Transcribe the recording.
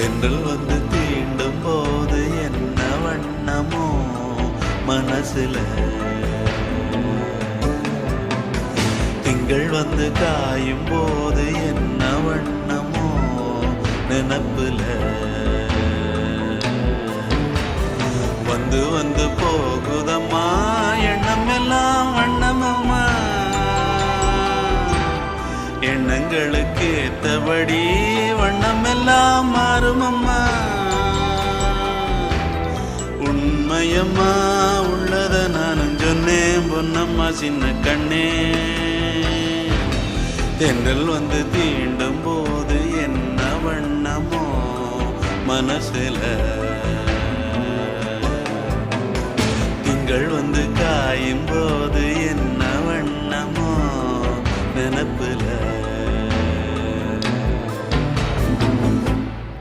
தென்றல் வந்து தீண்டும் போது என்ன வண்ணமோ மனசுல, திங்கள் வந்து காயும் போது என்ன வண்ணமோ நினப்புல, வந்து வந்து போகுதம்மா எண்ணம் எல்லாம் வண்ணமம்மா, எண்ணங்களுக்கு ஏத்தபடி வண்ணம் எல்லாம் மாறுமம்மா. உண்மையம்மா உள்ளத நானும் சொன்னேன் பொன்னம்மா சின்ன கண்ணே, தென்றல் வந்து தீண்டும் போது என்ன வண்ணமோ மனசுல, திங்கள் வந்து காயும் போது